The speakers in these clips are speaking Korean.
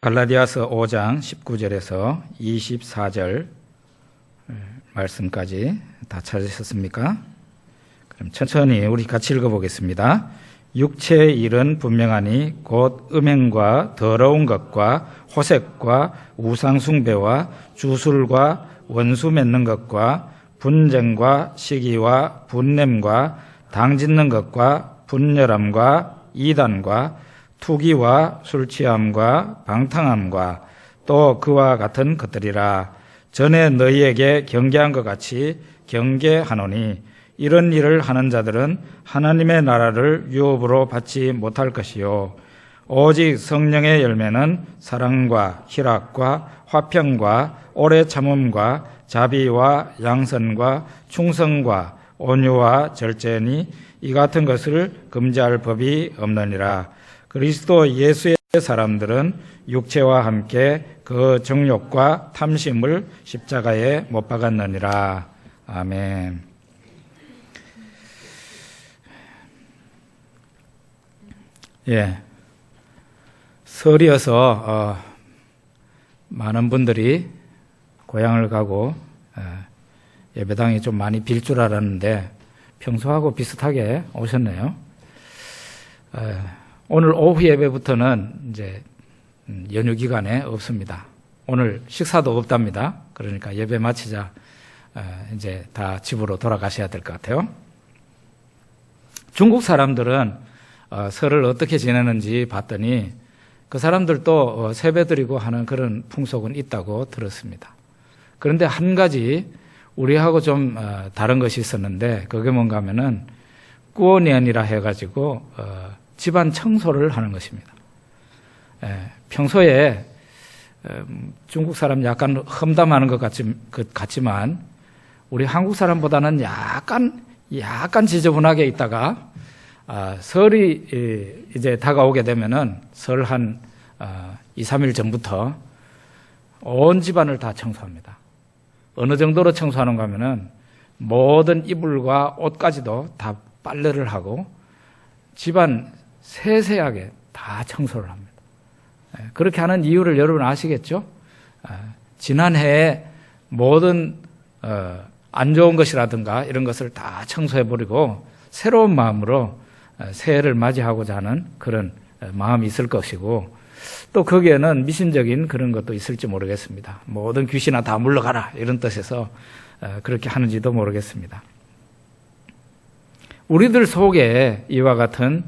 갈라디아서 5장 19절에서 24절 말씀까지 다 찾으셨습니까? 그럼 천천히 우리 같이 읽어보겠습니다. 육체의 일은 분명하니 곧 음행과 더러운 것과 호색과 우상숭배와 주술과 원수 맺는 것과 분쟁과 시기와 분냄과 당짓는 것과 분열함과 이단과 투기와 술취함과 방탕함과 또 그와 같은 것들이라. 전에 너희에게 경계한 것 같이 경계하노니 이런 일을 하는 자들은 하나님의 나라를 유업으로 받지 못할 것이요 오직 성령의 열매는 사랑과 희락과 화평과 오래 참음과 자비와 양선과 충성과 온유와 절제니 이 같은 것을 금지할 법이 없느니라. 그리스도 예수의 사람들은 육체와 함께 그 정욕과 탐심을 십자가에 못 박았느니라. 아멘. 설이어서 많은 분들이 고향을 가고 예배당이 좀 많이 빌 줄 알았는데 평소하고 비슷하게 오셨네요. 오늘 오후 예배부터는 이제 연휴 기간에 없습니다. 오늘 식사도 없답니다. 그러니까 예배 마치자 이제 다 집으로 돌아가셔야 될 것 같아요. 중국 사람들은 설을 어떻게 지내는지 봤더니 그 사람들도 세배 드리고 하는 그런 풍속은 있다고 들었습니다. 그런데 한 가지 우리하고 좀 다른 것이 있었는데 그게 뭔가 하면은 꾸어년이라 해가지고 집안 청소를 하는 것입니다. 평소에 중국 사람 약간 험담하는 것 같지만 우리 한국 사람보다는 약간 지저분하게 있다가 설이 이제 다가오게 되면은 설 한 2, 3일 전부터 온 집안을 다 청소합니다. 어느 정도로 청소하는가 하면은 모든 이불과 옷까지도 다 빨래를 하고 집안 세세하게 다 청소를 합니다. 그렇게 하는 이유를 여러분 아시겠죠? 지난해에 모든 안 좋은 것이라든가 이런 것을 다 청소해버리고 새로운 마음으로 새해를 맞이하고자 하는 그런 마음이 있을 것이고 또 거기에는 미신적인 그런 것도 있을지 모르겠습니다. 모든 귀신아 다 물러가라 이런 뜻에서 그렇게 하는지도 모르겠습니다. 우리들 속에 이와 같은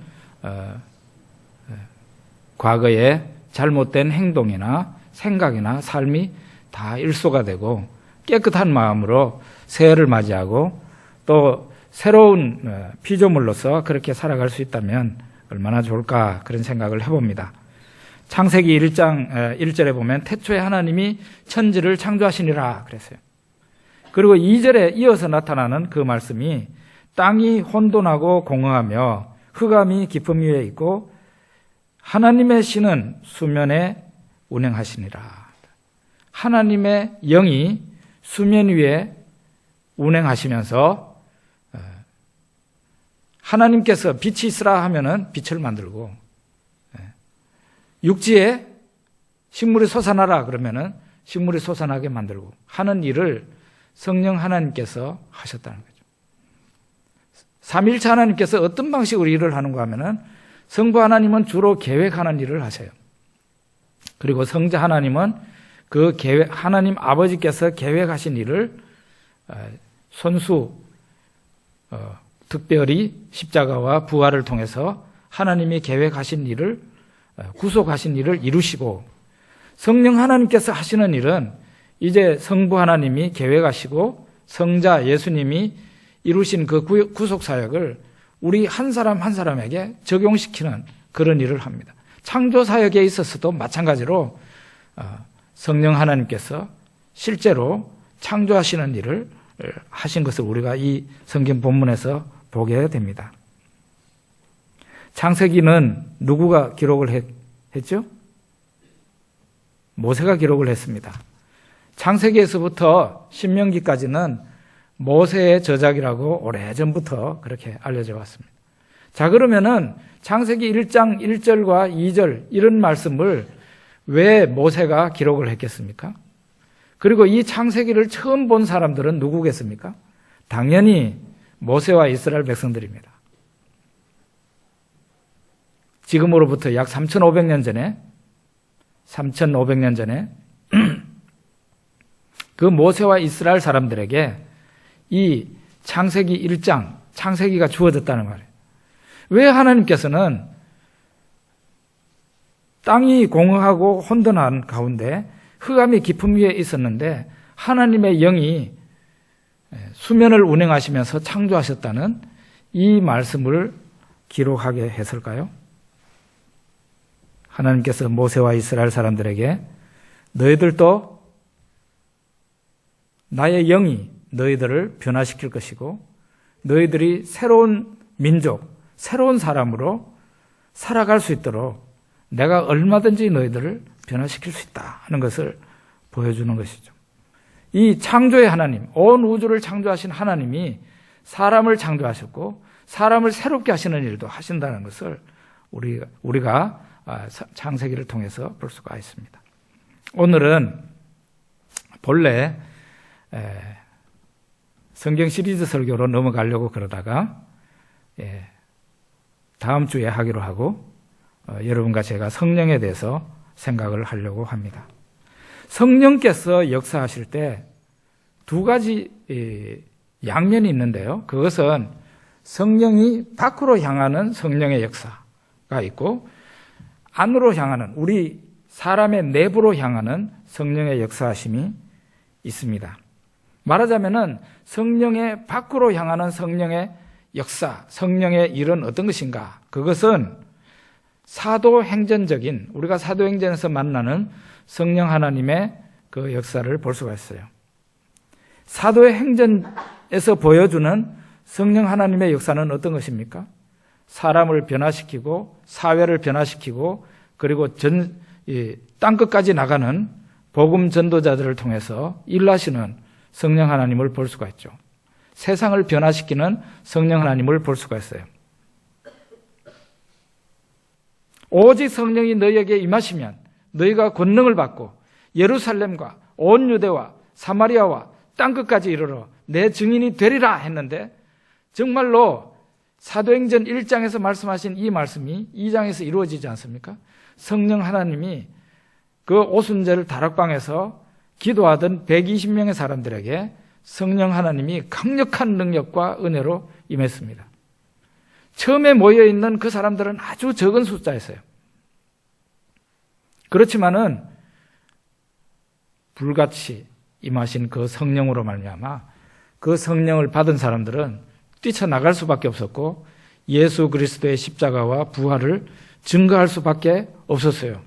과거의 잘못된 행동이나 생각이나 삶이 다 일소가 되고 깨끗한 마음으로 새해를 맞이하고 또 새로운 피조물로서 그렇게 살아갈 수 있다면 얼마나 좋을까 그런 생각을 해봅니다. 창세기 1장 1절에 보면 태초에 하나님이 천지를 창조하시니라 그랬어요. 그리고 2절에 이어서 나타나는 그 말씀이 땅이 혼돈하고 공허하며 흑암이 깊음 위에 있고 하나님의 신은 수면에 운행하시니라. 하나님의 영이 수면 위에 운행하시면서 하나님께서 빛이 있으라 하면은 빛을 만들고 육지에 식물이 솟아나라 그러면은 식물이 솟아나게 만들고 하는 일을 성령 하나님께서 하셨다는 거죠. 삼위일체 하나님께서 어떤 방식으로 일을 하는가 하면은 성부 하나님은 주로 계획하는 일을 하세요. 그리고 성자 하나님은 그 계획, 하나님 아버지께서 계획하신 일을 특별히 십자가와 부활을 통해서 하나님이 계획하신 일을 구속하신 일을 이루시고 성령 하나님께서 하시는 일은 이제 성부 하나님이 계획하시고 성자 예수님이 이루신 그 구속 사역을 우리 한 사람 한 사람에게 적용시키는 그런 일을 합니다. 창조 사역에 있어서도 마찬가지로 성령 하나님께서 실제로 창조하시는 일을 하신 것을 우리가 이 성경 본문에서 보게 됩니다. 창세기는 누구가 기록을 했죠? 모세가 기록을 했습니다. 창세기에서부터 신명기까지는 모세의 저작이라고 오래전부터 그렇게 알려져 왔습니다. 자, 그러면은 창세기 1장 1절과 2절 이런 말씀을 왜 모세가 기록을 했겠습니까? 그리고 이 창세기를 처음 본 사람들은 누구겠습니까? 당연히 모세와 이스라엘 백성들입니다. 지금으로부터 약 3,500년 전에 그 모세와 이스라엘 사람들에게 이 창세기 1장, 창세기가 주어졌다는 말이에요. 왜 하나님께서는 땅이 공허하고 혼돈한 가운데 흑암이 깊음 위에 있었는데 하나님의 영이 수면을 운행하시면서 창조하셨다는 이 말씀을 기록하게 했을까요? 하나님께서 모세와 이스라엘 사람들에게 너희들도 나의 영이 너희들을 변화시킬 것이고 너희들이 새로운 민족, 새로운 사람으로 살아갈 수 있도록 내가 얼마든지 너희들을 변화시킬 수 있다 하는 것을 보여주는 것이죠. 이 창조의 하나님, 온 우주를 창조하신 하나님이 사람을 창조하셨고 사람을 새롭게 하시는 일도 하신다는 것을 우리가 창세기를 통해서 볼 수가 있습니다. 오늘은 본래 성경 시리즈 설교로 넘어가려고 그러다가 다음 주에 하기로 하고 여러분과 제가 성령에 대해서 생각을 하려고 합니다. 성령께서 역사하실 때 두 가지 양면이 있는데요. 그것은 성령이 밖으로 향하는 성령의 역사가 있고 안으로 향하는 우리 사람의 내부로 향하는 성령의 역사하심이 있습니다. 말하자면은 성령의 밖으로 향하는 성령의 역사, 성령의 일은 어떤 것인가? 그것은 사도행전적인 우리가 사도행전에서 만나는 성령 하나님의 그 역사를 볼 수가 있어요. 사도의 행전에서 보여주는 성령 하나님의 역사는 어떤 것입니까? 사람을 변화시키고 사회를 변화시키고 그리고 땅끝까지 나가는 복음 전도자들을 통해서 일하시는 성령 하나님을 볼 수가 있죠. 세상을 변화시키는 성령 하나님을 볼 수가 있어요. 오직 성령이 너희에게 임하시면 너희가 권능을 받고 예루살렘과 온 유대와 사마리아와 땅끝까지 이르러 내 증인이 되리라 했는데 정말로 사도행전 1장에서 말씀하신 이 말씀이 2장에서 이루어지지 않습니까? 성령 하나님이 그 오순절 다락방에서 기도하던 120명의 사람들에게 성령 하나님이 강력한 능력과 은혜로 임했습니다. 처음에 모여있는 그 사람들은 아주 적은 숫자였어요. 그렇지만은 불같이 임하신 그 성령으로 말미암아 그 성령을 받은 사람들은 뛰쳐나갈 수밖에 없었고 예수 그리스도의 십자가와 부활을 증거할 수밖에 없었어요.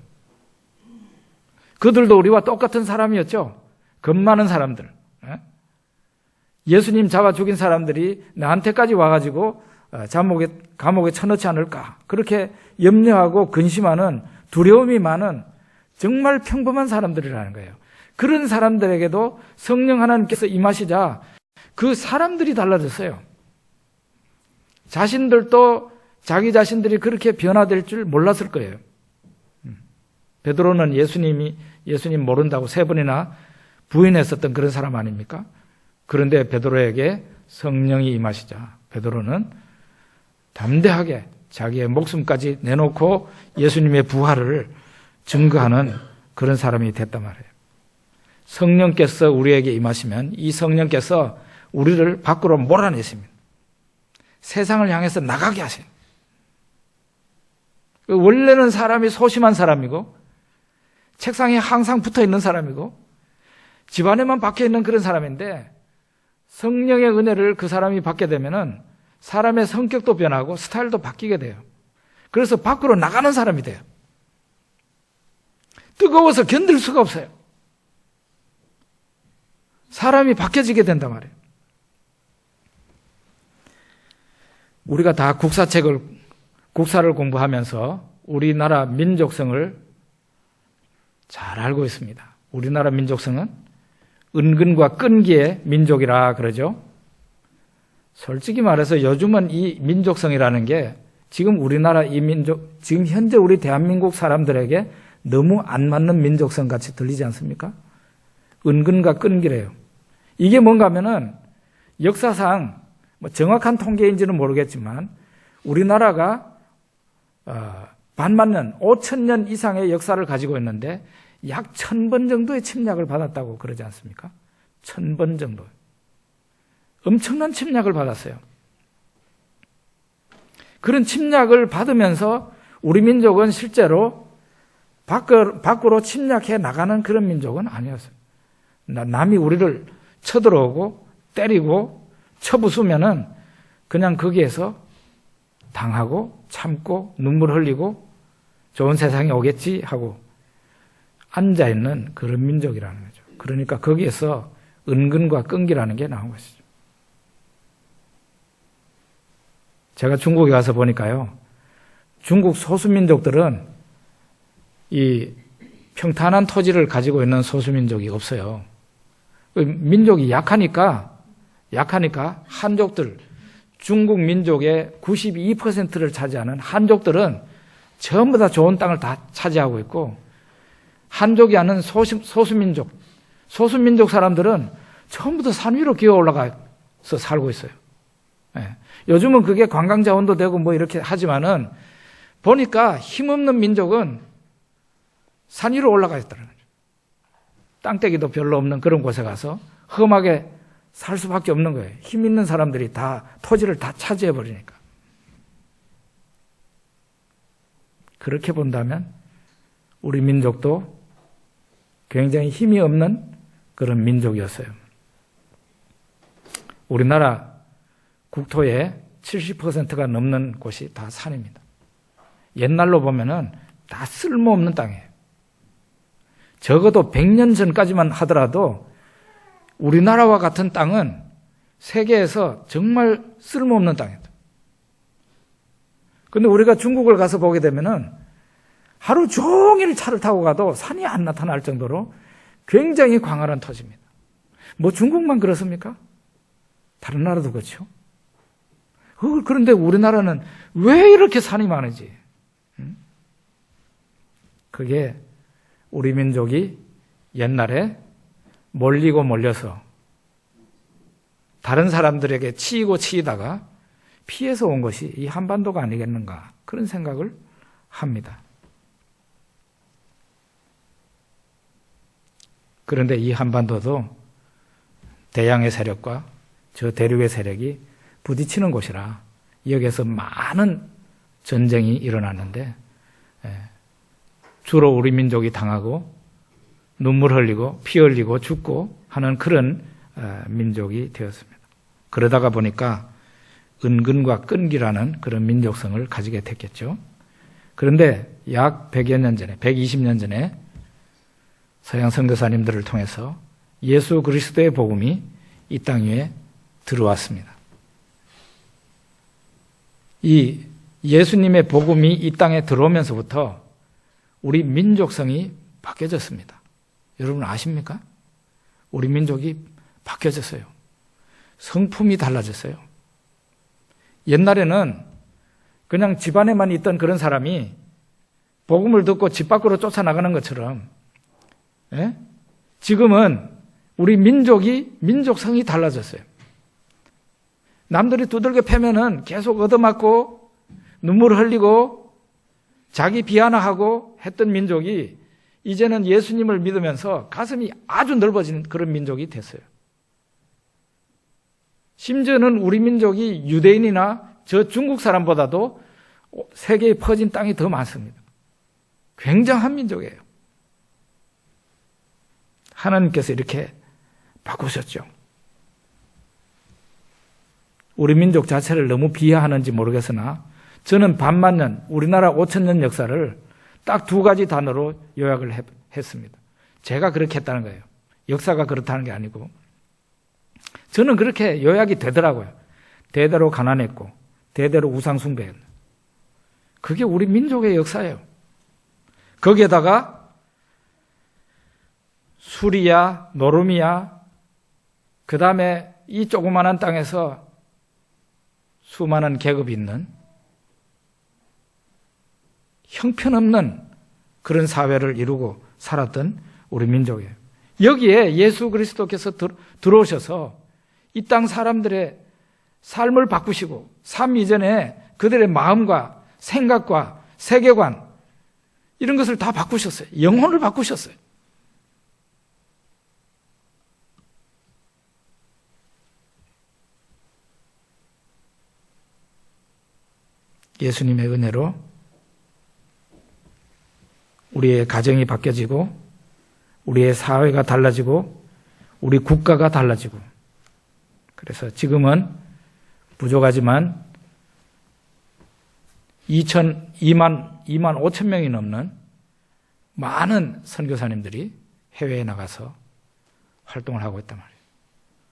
그들도 우리와 똑같은 사람이었죠. 겁 많은 사람들. 예수님 잡아 죽인 사람들이 나한테까지 와가지고 감옥에 쳐넣지 않을까 그렇게 염려하고 근심하는 두려움이 많은 정말 평범한 사람들이라는 거예요. 그런 사람들에게도 성령 하나님께서 임하시자 그 사람들이 달라졌어요. 자신들도 자기 자신들이 그렇게 변화될 줄 몰랐을 거예요. 베드로는 예수님 모른다고 3번이나 부인했었던 그런 사람 아닙니까? 그런데 베드로에게 성령이 임하시자 베드로는 담대하게 자기의 목숨까지 내놓고 예수님의 부활을 증거하는 그런 사람이 됐단 말이에요. 성령께서 우리에게 임하시면 이 성령께서 우리를 밖으로 몰아내십니다. 세상을 향해서 나가게 하세요. 원래는 사람이 소심한 사람이고 책상에 항상 붙어 있는 사람이고 집안에만 박혀 있는 그런 사람인데 성령의 은혜를 그 사람이 받게 되면은 사람의 성격도 변하고 스타일도 바뀌게 돼요. 그래서 밖으로 나가는 사람이 돼요. 뜨거워서 견딜 수가 없어요. 사람이 바뀌어지게 된단 말이에요. 우리가 다 국사를 공부하면서 우리나라 민족성을 잘 알고 있습니다. 우리나라 민족성은 은근과 끈기의 민족이라 그러죠. 솔직히 말해서 요즘은 이 민족성이라는 게 지금 우리나라 이 민족, 지금 현재 우리 대한민국 사람들에게 너무 안 맞는 민족성 같이 들리지 않습니까? 은근과 끈기래요. 이게 뭔가 하면은 역사상 뭐 정확한 통계인지는 모르겠지만 우리나라가 반만 년, 5,000년 이상의 역사를 가지고 있는데 약 1,000번 정도의 침략을 받았다고 그러지 않습니까? 1,000번 정도. 엄청난 침략을 받았어요. 그런 침략을 받으면서 우리 민족은 실제로 밖으로 침략해 나가는 그런 민족은 아니었어요. 남이 우리를 쳐들어오고 때리고 쳐부수면은 그냥 거기에서 당하고 참고 눈물 흘리고 좋은 세상이 오겠지 하고 앉아있는 그런 민족이라는 거죠. 그러니까 거기에서 은근과 끈기라는 게 나온 것이죠. 제가 중국에 가서 보니까요, 중국 소수민족들은 이 평탄한 토지를 가지고 있는 소수민족이 없어요. 민족이 약하니까 한족들, 중국 민족의 92%를 차지하는 한족들은 전부 다 좋은 땅을 다 차지하고 있고, 한족이 아닌 소수민족 사람들은 전부 다 산 위로 기어 올라가서 살고 있어요. 예. 요즘은 그게 관광자원도 되고 뭐 이렇게 하지만은 보니까 힘없는 민족은 산 위로 올라가 있더라고요. 땅떼기도 별로 없는 그런 곳에 가서 험하게 살 수밖에 없는 거예요. 힘 있는 사람들이 다 토지를 다 차지해 버리니까. 그렇게 본다면 우리 민족도 굉장히 힘이 없는 그런 민족이었어요. 우리나라 국토의 70%가 넘는 곳이 다 산입니다. 옛날로 보면은 다 쓸모없는 땅이에요. 적어도 100년 전까지만 하더라도 우리나라와 같은 땅은 세계에서 정말 쓸모없는 땅이다. 그런데 우리가 중국을 가서 보게 되면은 하루 종일 차를 타고 가도 산이 안 나타날 정도로 굉장히 광활한 토지입니다. 뭐 중국만 그렇습니까? 다른 나라도 그렇죠. 그런데 우리나라는 왜 이렇게 산이 많은지. 그게 우리 민족이 옛날에 몰리고 몰려서 다른 사람들에게 치이다가 피해서 온 것이 이 한반도가 아니겠는가, 그런 생각을 합니다. 그런데 이 한반도도 대양의 세력과 저 대륙의 세력이 부딪히는 곳이라 여기에서 많은 전쟁이 일어났는데 주로 우리 민족이 당하고 눈물 흘리고 피 흘리고 죽고 하는 그런 민족이 되었습니다. 그러다가 보니까 은근과 끈기라는 그런 민족성을 가지게 됐겠죠. 그런데 약 100여 년 전에, 120년 전에 서양 선교사님들을 통해서 예수 그리스도의 복음이 이 땅 위에 들어왔습니다. 이 예수님의 복음이 이 땅에 들어오면서부터 우리 민족성이 바뀌어졌습니다. 여러분 아십니까? 우리 민족이 바뀌어졌어요. 성품이 달라졌어요. 옛날에는 그냥 집안에만 있던 그런 사람이 복음을 듣고 집 밖으로 쫓아나가는 것처럼, 지금은 우리 민족성이 달라졌어요. 남들이 두들겨 패면은 계속 얻어맞고 눈물을 흘리고 자기 비하나하고 했던 민족이 이제는 예수님을 믿으면서 가슴이 아주 넓어진 그런 민족이 됐어요. 심지어는 우리 민족이 유대인이나 저 중국 사람보다도 세계에 퍼진 땅이 더 많습니다. 굉장한 민족이에요. 하나님께서 이렇게 바꾸셨죠. 우리 민족 자체를 너무 비하하는지 모르겠으나 저는 반만 년, 우리나라 5,000년 역사를 딱 2가지 단어로 요약을 했습니다. 제가 그렇게 했다는 거예요. 역사가 그렇다는 게 아니고. 저는 그렇게 요약이 되더라고요. 대대로 가난했고 대대로 우상 숭배했고. 그게 우리 민족의 역사예요. 거기에다가 수리야, 노름이야, 그 다음에 이 조그마한 땅에서 수많은 계급이 있는 형편없는 그런 사회를 이루고 살았던 우리 민족이에요. 여기에 예수 그리스도께서 들어오셔서 이 땅 사람들의 삶을 바꾸시고 삶 이전에 그들의 마음과 생각과 세계관 이런 것을 다 바꾸셨어요. 영혼을 바꾸셨어요. 예수님의 은혜로 우리의 가정이 바뀌어지고 우리의 사회가 달라지고 우리 국가가 달라지고 그래서 지금은 부족하지만 2만 5천 명이 넘는 많은 선교사님들이 해외에 나가서 활동을 하고 있단 말이에요.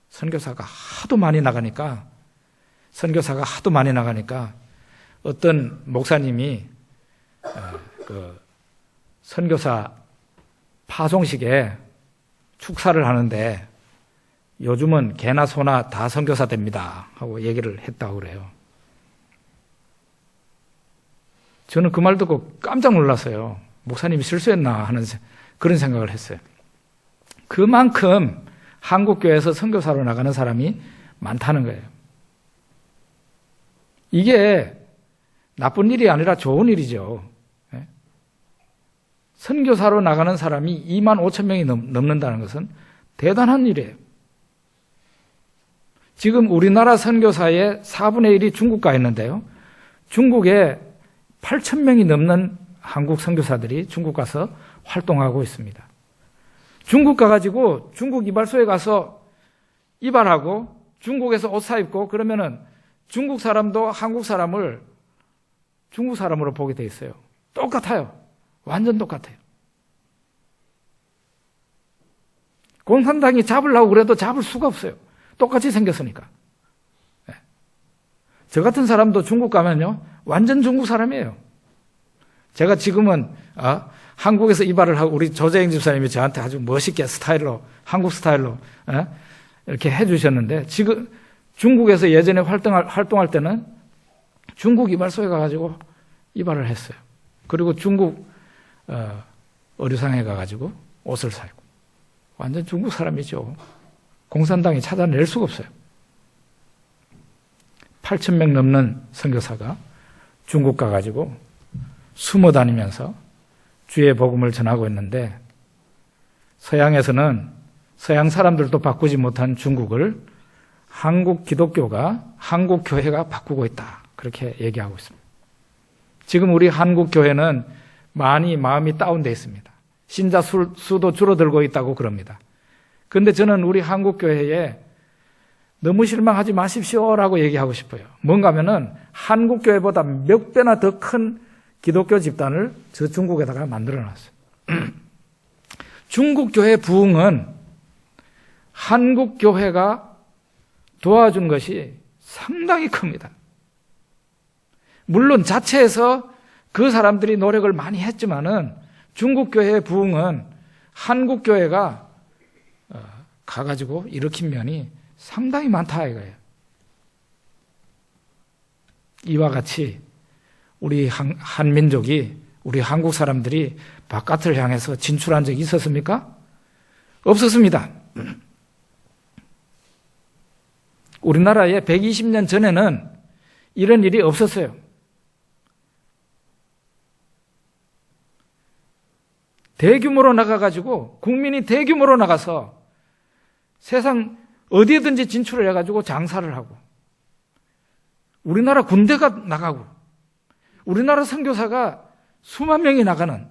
선교사가 하도 많이 나가니까 어떤 목사님이 그 선교사 파송식에 축사를 하는데 요즘은 개나 소나 다 선교사 됩니다 하고 얘기를 했다고 그래요. 저는 그 말 듣고 깜짝 놀랐어요. 목사님이 실수했나 하는 그런 생각을 했어요. 그만큼 한국교회에서 선교사로 나가는 사람이 많다는 거예요. 이게 나쁜 일이 아니라 좋은 일이죠. 선교사로 나가는 사람이 2만 5천 명이 넘는다는 것은 대단한 일이에요. 지금 우리나라 선교사의 4분의 1이 중국 가 있는데요. 중국에 8천 명이 넘는 한국 선교사들이 중국 가서 활동하고 있습니다. 중국 가가지고 중국 이발소에 가서 이발하고 중국에서 옷 사입고 그러면은 중국 사람도 한국 사람을 중국 사람으로 보게 돼 있어요. 똑같아요. 완전 똑같아요. 공산당이 잡으려고 그래도 잡을 수가 없어요. 똑같이 생겼으니까. 네. 저 같은 사람도 중국 가면요. 완전 중국 사람이에요. 제가 지금은 한국에서 이발을 하고 우리 조재영 집사님이 저한테 아주 멋있게 스타일로 한국 스타일로 이렇게 해주셨는데 지금 중국에서 예전에 활동할 때는 중국 이발소에 가가지고 이발을 했어요. 그리고 중국 의류상에 가가지고 옷을 사고 완전 중국 사람이죠. 공산당이 찾아낼 수가 없어요. 8천 명 넘는 선교사가 중국 가가지고 숨어 다니면서 주의 복음을 전하고 있는데 서양에서는 서양 사람들도 바꾸지 못한 중국을 한국 기독교가 한국 교회가 바꾸고 있다. 그렇게 얘기하고 있습니다. 지금 우리 한국 교회는 많이 마음이 다운되어 있습니다. 신자 수도 줄어들고 있다고 그럽니다. 그런데 저는 우리 한국 교회에 너무 실망하지 마십시오라고 얘기하고 싶어요. 뭔가 하면은 한국 교회보다 몇 배나 더 큰 기독교 집단을 저 중국에다가 만들어놨어요. 중국 교회 부흥은 한국 교회가 도와준 것이 상당히 큽니다. 물론 자체에서 그 사람들이 노력을 많이 했지만은 중국 교회의 부흥은 한국 교회가 가가지고 일으킨 면이 상당히 많다 이거예요. 이와 같이 우리 한민족이 우리 한국 사람들이 바깥을 향해서 진출한 적이 있었습니까? 없었습니다. 우리나라에 120년 전에는 이런 일이 없었어요. 대규모로 나가가지고 국민이 대규모로 나가서 세상 어디에든지 진출을 해가지고 장사를 하고 우리나라 군대가 나가고 우리나라 선교사가 수만 명이 나가는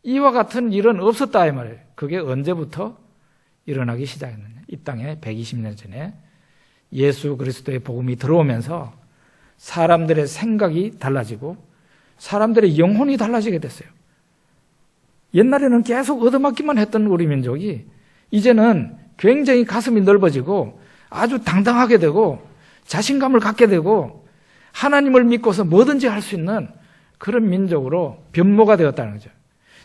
이와 같은 일은 없었다 이 말이에요. 그게 언제부터 일어나기 시작했느냐. 이 땅에 120년 전에 예수 그리스도의 복음이 들어오면서 사람들의 생각이 달라지고 사람들의 영혼이 달라지게 됐어요. 옛날에는 계속 얻어맞기만 했던 우리 민족이 이제는 굉장히 가슴이 넓어지고 아주 당당하게 되고 자신감을 갖게 되고 하나님을 믿고서 뭐든지 할 수 있는 그런 민족으로 변모가 되었다는 거죠.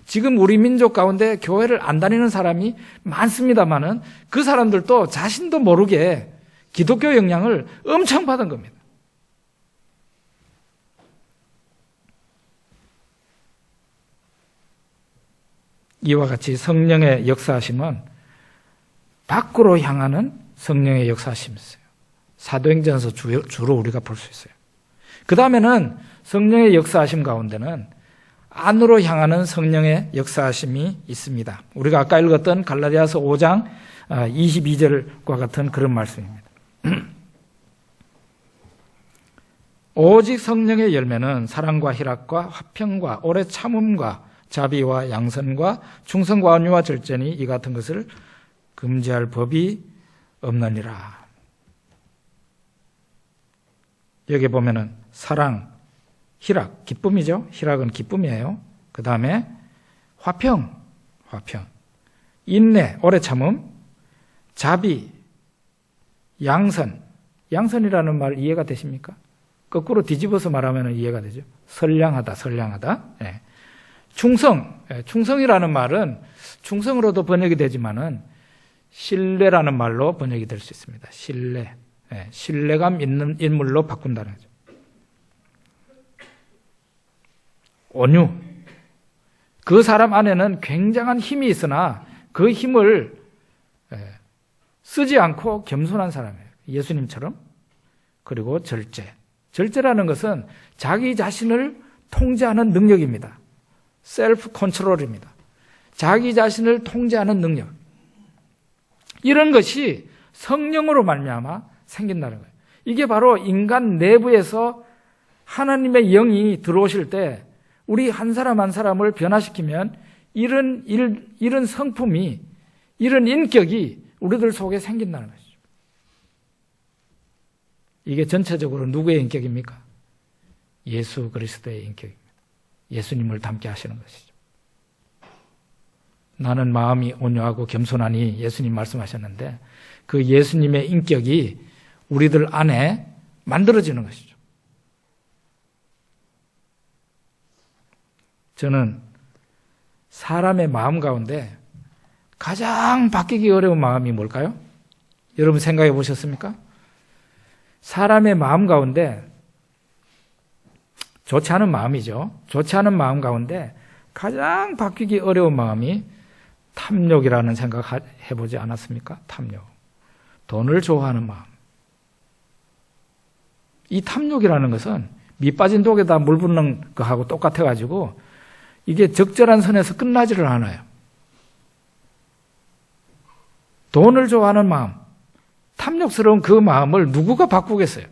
지금 우리 민족 가운데 교회를 안 다니는 사람이 많습니다만은 그 사람들도 자신도 모르게 기독교 영향을 엄청 받은 겁니다. 이와 같이 성령의 역사하심은 밖으로 향하는 성령의 역사하심이었어요. 사도행전에서 주로 우리가 볼 수 있어요. 그 다음에는 성령의 역사하심 가운데는 안으로 향하는 성령의 역사하심이 있습니다. 우리가 아까 읽었던 갈라디아서 5장 22절과 같은 그런 말씀입니다. 오직 성령의 열매는 사랑과 희락과 화평과 오래 참음과 자비와 양선과 충성과 온유와 절제니 이 같은 것을 금지할 법이 없느니라. 여기 보면은 사랑, 희락, 기쁨이죠. 희락은 기쁨이에요. 그 다음에 화평, 인내, 오래 참음, 자비, 양선이라는 말 이해가 되십니까? 거꾸로 뒤집어서 말하면 이해가 되죠. 선량하다. 네. 충성이라는 말은 충성으로도 번역이 되지만은 신뢰라는 말로 번역이 될 수 있습니다. 신뢰. 네. 신뢰감 있는 인물로 바꾼다는 거죠. 온유. 그 사람 안에는 굉장한 힘이 있으나 그 힘을 쓰지 않고 겸손한 사람이에요. 예수님처럼. 그리고 절제라는 것은 자기 자신을 통제하는 능력입니다. 셀프 컨트롤입니다. 자기 자신을 통제하는 능력. 이런 것이 성령으로 말미암아 생긴다는 거예요. 이게 바로 인간 내부에서 하나님의 영이 들어오실 때 우리 한 사람 한 사람을 변화시키면 이런 성품이, 이런 인격이 우리들 속에 생긴다는 것이죠. 이게 전체적으로 누구의 인격입니까? 예수 그리스도의 인격입니다. 예수님을 닮게 하시는 것이죠. 나는 마음이 온유하고 겸손하니 예수님 말씀하셨는데 그 예수님의 인격이 우리들 안에 만들어지는 것이죠. 저는 사람의 마음 가운데 가장 바뀌기 어려운 마음이 뭘까요? 여러분 생각해 보셨습니까? 사람의 마음 가운데 좋지 않은 마음이죠. 좋지 않은 마음 가운데 가장 바뀌기 어려운 마음이 탐욕이라는 생각 해보지 않았습니까? 탐욕. 돈을 좋아하는 마음. 이 탐욕이라는 것은 밑 빠진 독에다 물 붓는 거하고 똑같아가지고 이게 적절한 선에서 끝나지를 않아요. 돈을 좋아하는 마음, 탐욕스러운 그 마음을 누구가 바꾸겠어요?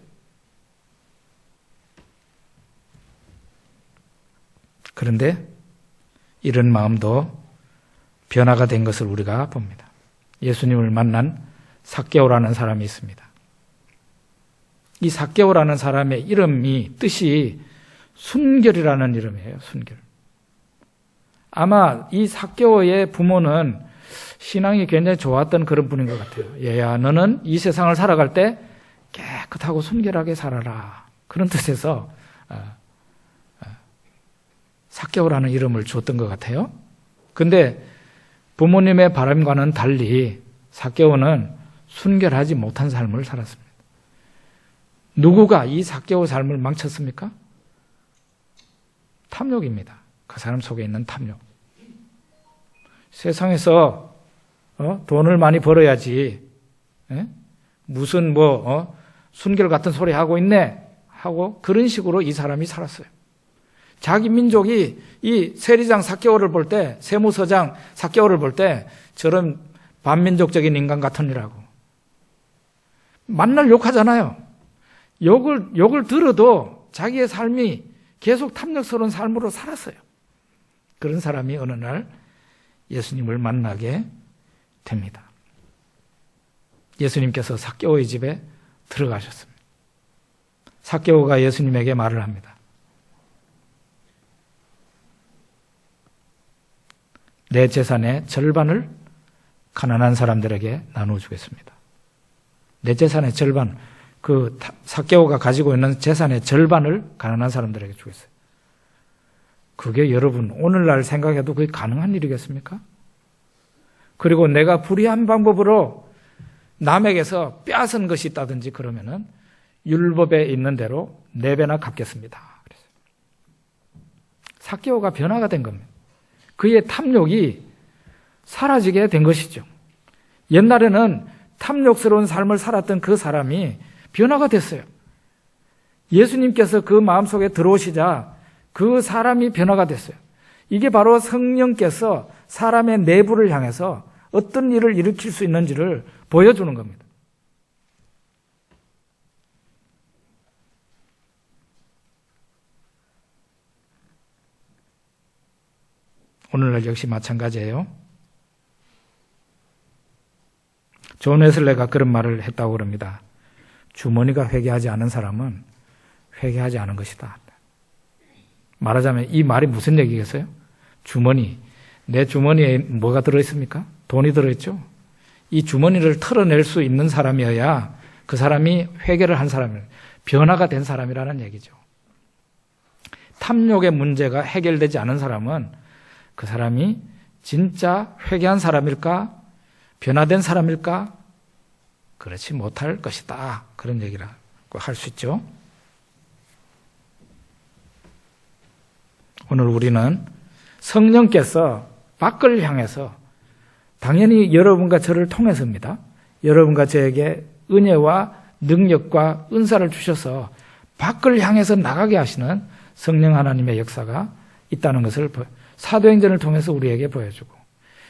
그런데 이런 마음도 변화가 된 것을 우리가 봅니다. 예수님을 만난 삭개오라는 사람이 있습니다. 이 삭개오라는 사람의 이름이 뜻이 순결이라는 이름이에요. 순결. 아마 이 삭개오의 부모는 신앙이 굉장히 좋았던 그런 분인 것 같아요. 얘야, 너는 이 세상을 살아갈 때 깨끗하고 순결하게 살아라. 그런 뜻에서 삭개오라는 이름을 줬던 것 같아요. 근데 부모님의 바람과는 달리 삭개오는 순결하지 못한 삶을 살았습니다. 누구가 이 삭개오 삶을 망쳤습니까? 탐욕입니다. 그 사람 속에 있는 탐욕. 세상에서 돈을 많이 벌어야지 무슨 순결 같은 소리 하고 있네 하고 그런 식으로 이 사람이 살았어요. 자기 민족이 이 세리장 삭개오를 볼 때, 세무서장 삭개오를 볼 때 저런 반민족적인 인간 같으니라고 만날 욕하잖아요. 욕을 들어도 자기의 삶이 계속 탐욕스러운 삶으로 살았어요. 그런 사람이 어느 날 예수님을 만나게 됩니다. 예수님께서 삭개오의 집에 들어가셨습니다. 삭개오가 예수님에게 말을 합니다. 내 재산의 절반을 가난한 사람들에게 나눠주겠습니다. 내 재산의 절반, 그 삭개오가 가지고 있는 재산의 절반을 가난한 사람들에게 주겠어요. 그게 여러분 오늘날 생각해도 그게 가능한 일이겠습니까? 그리고 내가 불의한 방법으로 남에게서 빼앗은 것이 있다든지 그러면은 율법에 있는 대로 4배나 갚겠습니다. 삭개오가 변화가 된 겁니다. 그의 탐욕이 사라지게 된 것이죠. 옛날에는 탐욕스러운 삶을 살았던 그 사람이 변화가 됐어요. 예수님께서 그 마음속에 들어오시자 그 사람이 변화가 됐어요. 이게 바로 성령께서 사람의 내부를 향해서 어떤 일을 일으킬 수 있는지를 보여주는 겁니다. 오늘날 역시 마찬가지예요. 존 웨슬레가 그런 말을 했다고 그럽니다. 주머니가 회개하지 않은 사람은 회개하지 않은 것이다. 말하자면 이 말이 무슨 얘기겠어요? 주머니. 내 주머니에 뭐가 들어있습니까? 돈이 들어있죠? 이 주머니를 털어낼 수 있는 사람이어야 그 사람이 회개를 한 사람이에요. 변화가 된 사람이라는 얘기죠. 탐욕의 문제가 해결되지 않은 사람은 그 사람이 진짜 회개한 사람일까? 변화된 사람일까? 그렇지 못할 것이다. 그런 얘기라고 할 수 있죠. 오늘 우리는 성령께서 밖을 향해서 당연히 여러분과 저를 통해서입니다. 여러분과 저에게 은혜와 능력과 은사를 주셔서 밖을 향해서 나가게 하시는 성령 하나님의 역사가 있다는 것을 사도행전을 통해서 우리에게 보여주고,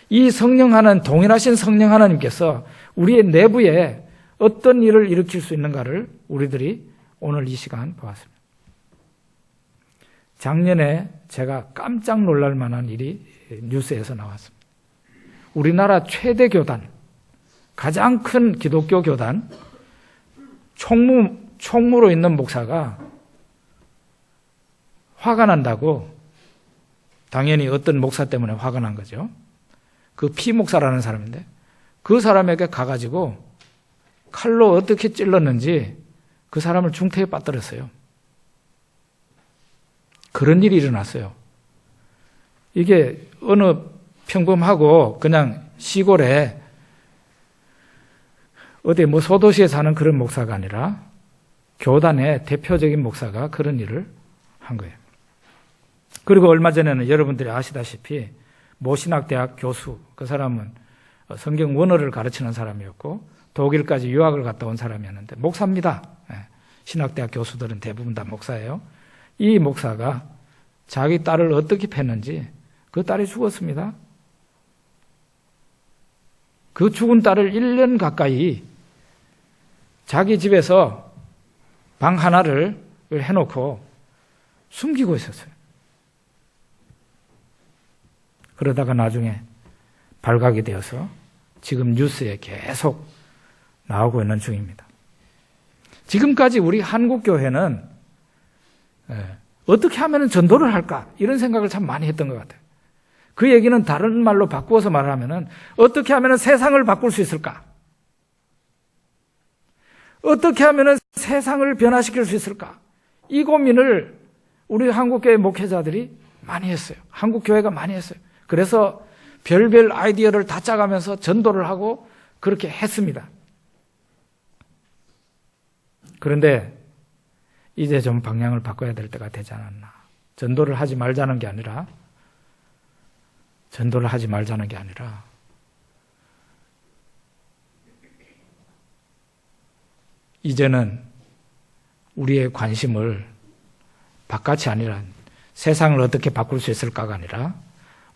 이 성령 하나님, 동일하신 성령 하나님께서 우리의 내부에 어떤 일을 일으킬 수 있는가를 우리들이 오늘 이 시간 보았습니다. 작년에 제가 깜짝 놀랄 만한 일이 뉴스에서 나왔습니다. 우리나라 최대 교단, 가장 큰 기독교 교단, 총무로 있는 목사가 화가 난다고, 당연히 어떤 목사 때문에 화가 난 거죠. 그 피목사라는 사람인데 그 사람에게 가가지고 칼로 어떻게 찔렀는지 그 사람을 중태에 빠뜨렸어요. 그런 일이 일어났어요. 이게 어느 평범하고 그냥 시골에 어디 뭐 소도시에 사는 그런 목사가 아니라 교단의 대표적인 목사가 그런 일을 한 거예요. 그리고 얼마 전에는 여러분들이 아시다시피 모신학대학 교수, 그 사람은 성경 원어를 가르치는 사람이었고 독일까지 유학을 갔다 온 사람이었는데 목사입니다. 신학대학 교수들은 대부분 다 목사예요. 이 목사가 자기 딸을 어떻게 팼는지 그 딸이 죽었습니다. 그 죽은 딸을 1년 가까이 자기 집에서 방 하나를 해놓고 숨기고 있었어요. 그러다가 나중에 발각이 되어서 지금 뉴스에 계속 나오고 있는 중입니다. 지금까지 우리 한국교회는 어떻게 하면 전도를 할까? 이런 생각을 참 많이 했던 것 같아요. 그 얘기는 다른 말로 바꾸어서 말하면 어떻게 하면 세상을 바꿀 수 있을까? 어떻게 하면 세상을 변화시킬 수 있을까? 이 고민을 우리 한국교회 목회자들이 많이 했어요. 한국교회가 많이 했어요. 그래서 별별 아이디어를 다 짜가면서 전도를 하고 그렇게 했습니다. 그런데 이제 좀 방향을 바꿔야 될 때가 되지 않았나. 전도를 하지 말자는 게 아니라 이제는 우리의 관심을 바깥이 아니라 세상을 어떻게 바꿀 수 있을까가 아니라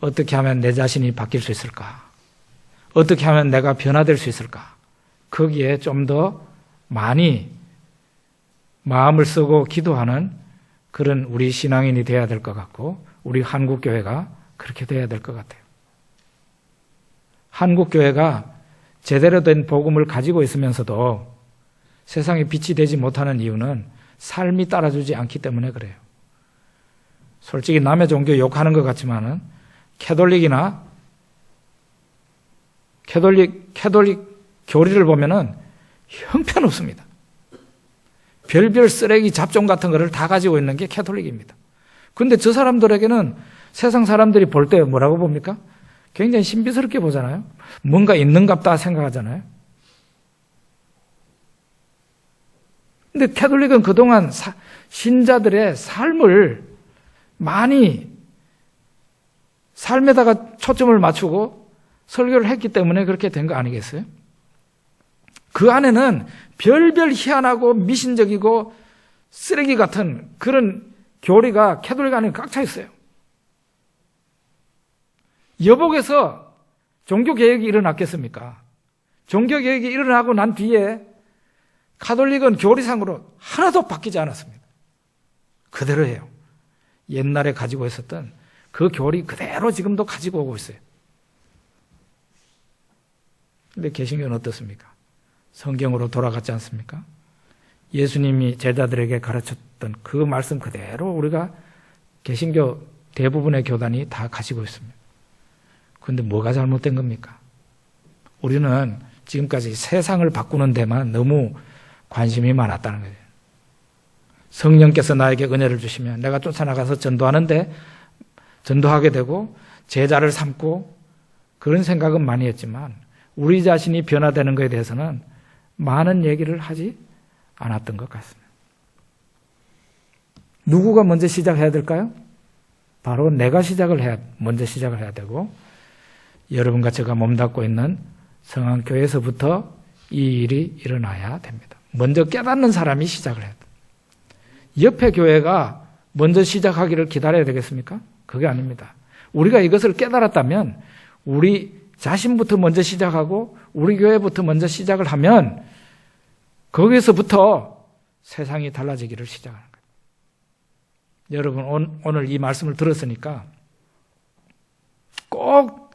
어떻게 하면 내 자신이 바뀔 수 있을까? 어떻게 하면 내가 변화될 수 있을까? 거기에 좀 더 많이 마음을 쓰고 기도하는 그런 우리 신앙인이 돼야 될 것 같고 우리 한국교회가 그렇게 돼야 될 것 같아요. 한국교회가 제대로 된 복음을 가지고 있으면서도 세상에 빛이 되지 못하는 이유는 삶이 따라주지 않기 때문에 그래요. 솔직히 남의 종교 욕하는 것 같지만은 캐톨릭 교리를 보면은 형편없습니다. 별별 쓰레기 잡종 같은 거를 다 가지고 있는 게 캐톨릭입니다. 그런데 저 사람들에게는 세상 사람들이 볼 때 뭐라고 봅니까? 굉장히 신비스럽게 보잖아요. 뭔가 있는갑다 생각하잖아요. 근데 캐톨릭은 그동안 신자들의 삶을 많이 삶에다가 초점을 맞추고 설교를 했기 때문에 그렇게 된 거 아니겠어요? 그 안에는 별별 희한하고 미신적이고 쓰레기 같은 그런 교리가 캐톨릭 안에 꽉 차 있어요. 여복에서 종교개혁이 일어났겠습니까? 종교개혁이 일어나고 난 뒤에 가톨릭은 교리상으로 하나도 바뀌지 않았습니다. 그대로예요. 옛날에 가지고 있었던 그 교리 그대로 지금도 가지고 오고 있어요. 근데 개신교는 어떻습니까? 성경으로 돌아갔지 않습니까? 예수님이 제자들에게 가르쳤던 그 말씀 그대로 우리가 개신교 대부분의 교단이 다 가지고 있습니다. 그런데 뭐가 잘못된 겁니까? 우리는 지금까지 세상을 바꾸는 데만 너무 관심이 많았다는 거예요. 성령께서 나에게 은혜를 주시면 내가 쫓아나가서 전도하게 되고 제자를 삼고 그런 생각은 많이 했지만 우리 자신이 변화되는 것에 대해서는 많은 얘기를 하지 않았던 것 같습니다. 누구가 먼저 시작해야 될까요? 바로 내가 먼저 시작을 해야 되고 여러분과 제가 몸담고 있는 성안교회에서부터 이 일이 일어나야 됩니다. 먼저 깨닫는 사람이 시작을 해야 돼요. 옆에 교회가 먼저 시작하기를 기다려야 되겠습니까? 그게 아닙니다. 우리가 이것을 깨달았다면 우리 자신부터 먼저 시작하고 우리 교회부터 먼저 시작을 하면 거기서부터 세상이 달라지기를 시작하는 거예요. 여러분 오늘 이 말씀을 들었으니까 꼭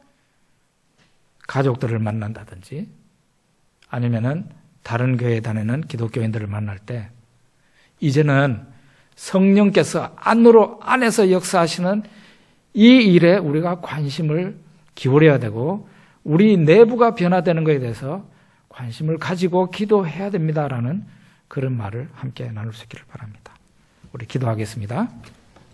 가족들을 만난다든지 아니면은 다른 교회에 다니는 기독교인들을 만날 때 이제는 성령께서 안에서 역사하시는 이 일에 우리가 관심을 기울여야 되고 우리 내부가 변화되는 것에 대해서 관심을 가지고 기도해야 됩니다라는 그런 말을 함께 나눌 수 있기를 바랍니다. 우리 기도하겠습니다.